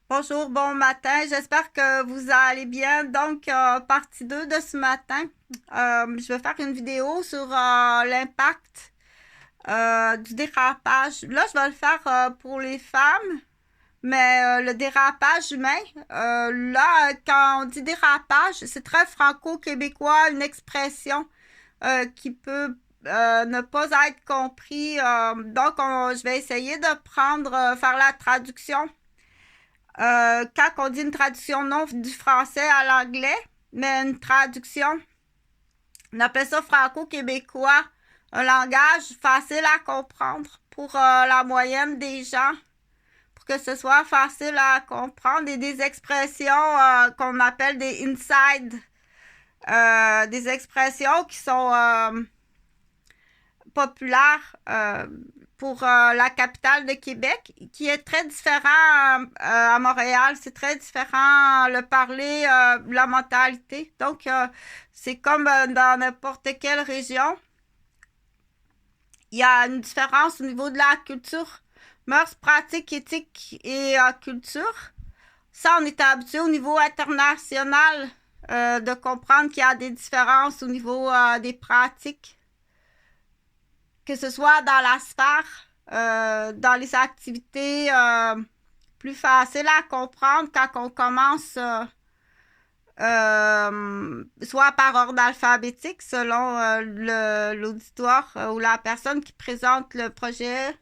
Bonjour, bon matin. J'espère que vous allez bien. Donc, partie 2 de ce matin. Je vais faire une vidéo sur l'impact du dérapage. Là, je vais le faire pour les femmes, mais le dérapage humain, quand on dit dérapage, c'est très franco-québécois, une expression qui peut ne pas être compris. Donc, je vais essayer de faire la traduction quand on dit une traduction non du français à l'anglais, mais une traduction, on appelle ça franco-québécois, un langage facile à comprendre pour la moyenne des gens, pour que ce soit facile à comprendre, et des expressions qu'on appelle des inside, des expressions qui sont populaires pour la capitale de Québec, qui est très différent à Montréal. C'est très différent le parler, la mentalité. Donc, c'est comme dans n'importe quelle région. Il y a une différence au niveau de la culture, mœurs, pratiques, éthiques et culture. Ça, on est habitué au niveau international de comprendre qu'il y a des différences au niveau des pratiques, que ce soit dans la sphère, dans les activités plus faciles à comprendre quand on commence soit par ordre alphabétique selon l'auditoire ou la personne qui présente le projet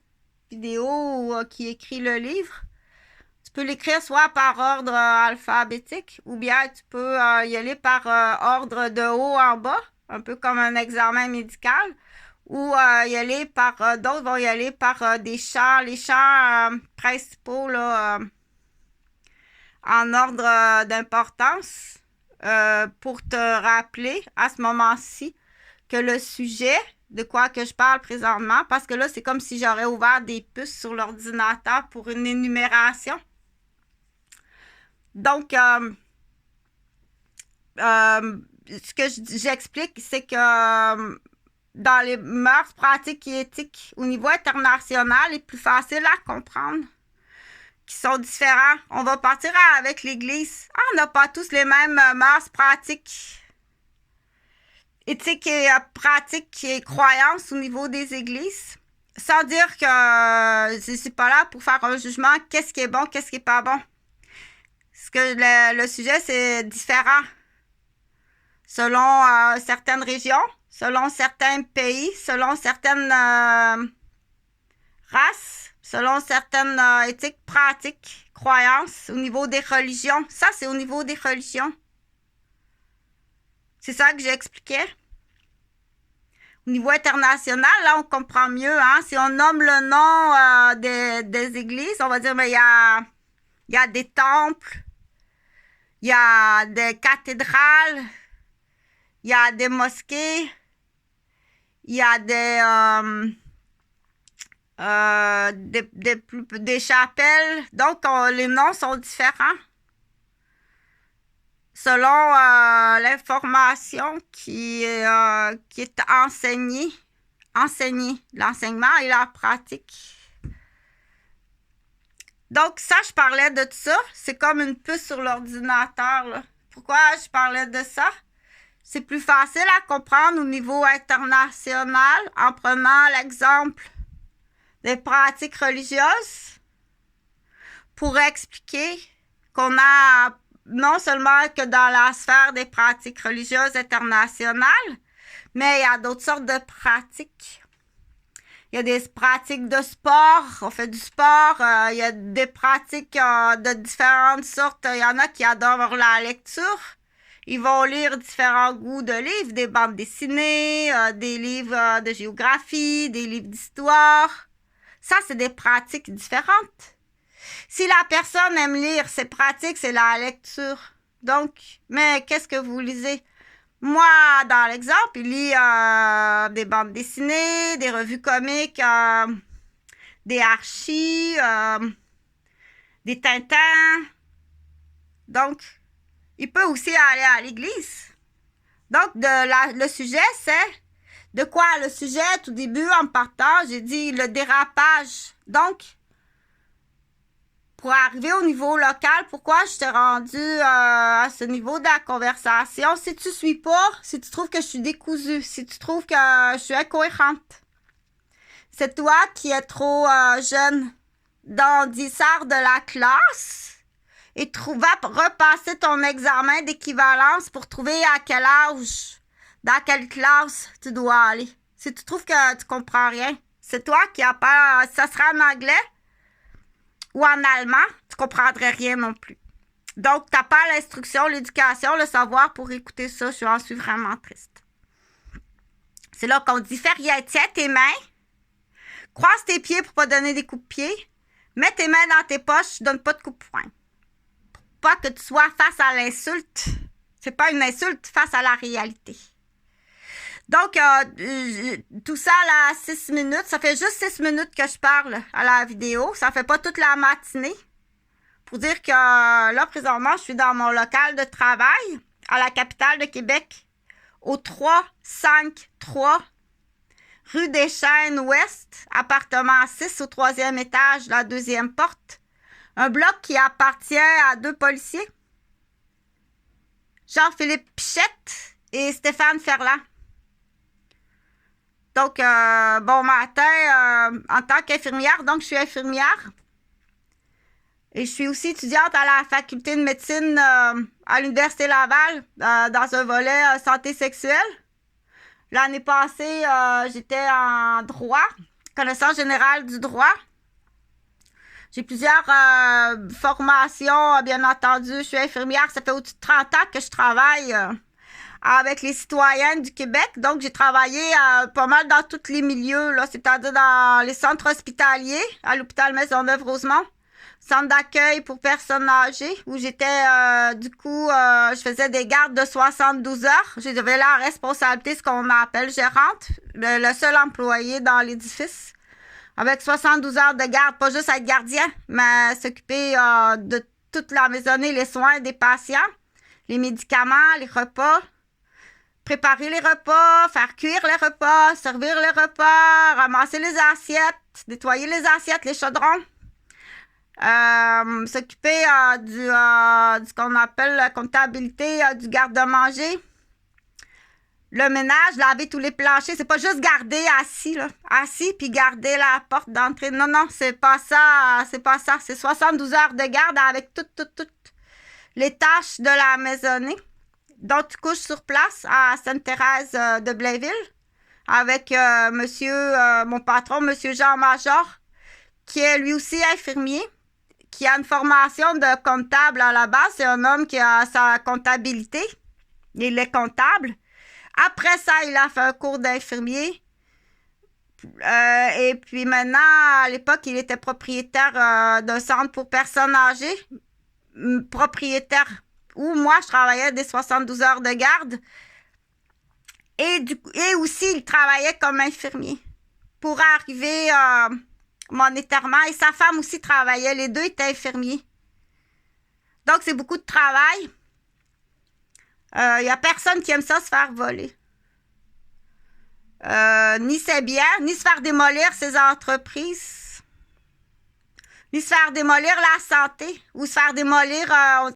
vidéo ou qui écrit le livre. Tu peux l'écrire soit par ordre alphabétique ou bien tu peux y aller par ordre de haut en bas, un peu comme un examen médical, ou y aller par d'autres vont y aller par des chants, les chants principaux là, en ordre d'importance pour te rappeler à ce moment-ci que le sujet de quoi que je parle présentement, parce que là c'est comme si j'aurais ouvert des puces sur l'ordinateur pour une énumération. Donc ce que j'explique, c'est que dans les mœurs, pratiques et éthiques au niveau international est plus facile à comprendre, qui sont différents. On va partir avec l'Église. On n'a pas tous les mêmes mœurs, pratiques, éthiques et pratiques et croyances au niveau des églises. Sans dire que je ne suis pas là pour faire un jugement, qu'est-ce qui est bon, qu'est-ce qui n'est pas bon. Parce que le sujet, c'est différent selon certaines régions, selon certains pays, selon certaines races, selon certaines éthiques, pratiques, croyances, au niveau des religions. Ça, c'est au niveau des religions. C'est ça que j'expliquais. Au niveau international, là, on comprend mieux. Hein? Si on nomme le nom des églises, on va dire, mais il y a des temples, il y a des cathédrales, il y a des mosquées, il y a des chapelles. Donc, les noms sont différents selon l'information qui est enseignée, l'enseignement et la pratique. Donc, ça, je parlais de ça. C'est comme une puce sur l'ordinateur, là. Pourquoi je parlais de ça? C'est plus facile à comprendre au niveau international en prenant l'exemple des pratiques religieuses pour expliquer qu'on a non seulement que dans la sphère des pratiques religieuses internationales, mais il y a d'autres sortes de pratiques. Il y a des pratiques de sport, on fait du sport, il y a des pratiques de différentes sortes. Il y en a qui adorent la lecture. Ils vont lire différents goûts de livres, des bandes dessinées, des livres de géographie, des livres d'histoire. Ça, c'est des pratiques différentes. Si la personne aime lire, ses pratiques, c'est la lecture. Donc, mais qu'est-ce que vous lisez? Moi, dans l'exemple, il lit des bandes dessinées, des revues comiques, des Archie, des Tintins. Donc, il peut aussi aller à l'église. Donc, le sujet, c'est de quoi? Le sujet, tout début, en partant, j'ai dit le dérapage. Donc, pour arriver au niveau local, pourquoi je t'ai rendu à ce niveau de la conversation? Si tu suis pas, si tu trouves que je suis décousue, si tu trouves que je suis incohérente, c'est toi qui es trop jeune. Donc, sors de la classe et va repasser ton examen d'équivalence pour trouver à quel âge, dans quelle classe tu dois aller. Si tu trouves que tu comprends rien, c'est toi qui as pas... Ça sera en anglais ou en allemand, tu comprendrais rien non plus. Donc, tu n'as pas l'instruction, l'éducation, le savoir pour écouter ça. J'en suis vraiment triste. C'est là qu'on dit, fais rien. Tiens tes mains, croise tes pieds pour pas donner des coups de pied, mets tes mains dans tes poches, donne pas de coups de poing. Pour pas que tu sois face à l'insulte. C'est pas une insulte, face à la réalité. Donc, tout ça, là, 6 minutes. Ça fait juste 6 minutes que je parle à la vidéo. Ça fait pas toute la matinée. Pour dire que là, présentement, je suis dans mon local de travail à la capitale de Québec, au 353 rue des Chênes Ouest, appartement 6 au 3e étage, la 2e porte. Un bloc qui appartient à 2 policiers, Jean-Philippe Pichette et Stéphane Ferland. Donc, bon matin, en tant qu'infirmière, donc je suis infirmière. Et je suis aussi étudiante à la faculté de médecine à l'Université Laval, dans un volet santé sexuelle. L'année passée, j'étais en droit, connaissance générale du droit. J'ai plusieurs formations, bien entendu. Je suis infirmière, ça fait au-dessus de 30 ans que je travaille avec les citoyennes du Québec. Donc, j'ai travaillé pas mal dans tous les milieux, là, c'est-à-dire dans les centres hospitaliers, à l'hôpital Maisonneuve-Rosemont, centre d'accueil pour personnes âgées, où j'étais, je faisais des gardes de 72 heures. J'avais la responsabilité, ce qu'on appelle gérante, le seul employé dans l'édifice, avec 72 heures de garde, pas juste être gardien, mais s'occuper de toute la maisonnée, les soins des patients, les médicaments, les repas, préparer les repas, faire cuire les repas, servir les repas, ramasser les assiettes, nettoyer les assiettes, les chaudrons. S'occuper du ce qu'on appelle la comptabilité du garde-manger. Le ménage, laver tous les planchers. C'est pas juste garder assis, là. Assis puis garder la porte d'entrée. Non, non, c'est pas ça. C'est pas ça. C'est 72 heures de garde avec toutes les tâches de la maisonnée. Donc, tu couches sur place à Sainte-Thérèse de Blainville avec mon patron, monsieur Jean Major, qui est lui aussi infirmier, qui a une formation de comptable à la base. C'est un homme qui a sa comptabilité. Il est comptable. Après ça, il a fait un cours d'infirmier. Et puis maintenant, à l'époque, il était propriétaire d'un centre pour personnes âgées. Propriétaire où moi, je travaillais des 72 heures de garde. Et aussi, il travaillait comme infirmier pour arriver monétairement. Et sa femme aussi travaillait. Les deux étaient infirmiers. Donc, c'est beaucoup de travail. Il n'y a personne qui aime ça se faire voler. Ni ses biens, ni se faire démolir ses entreprises, ni se faire démolir la santé, ou se faire démolir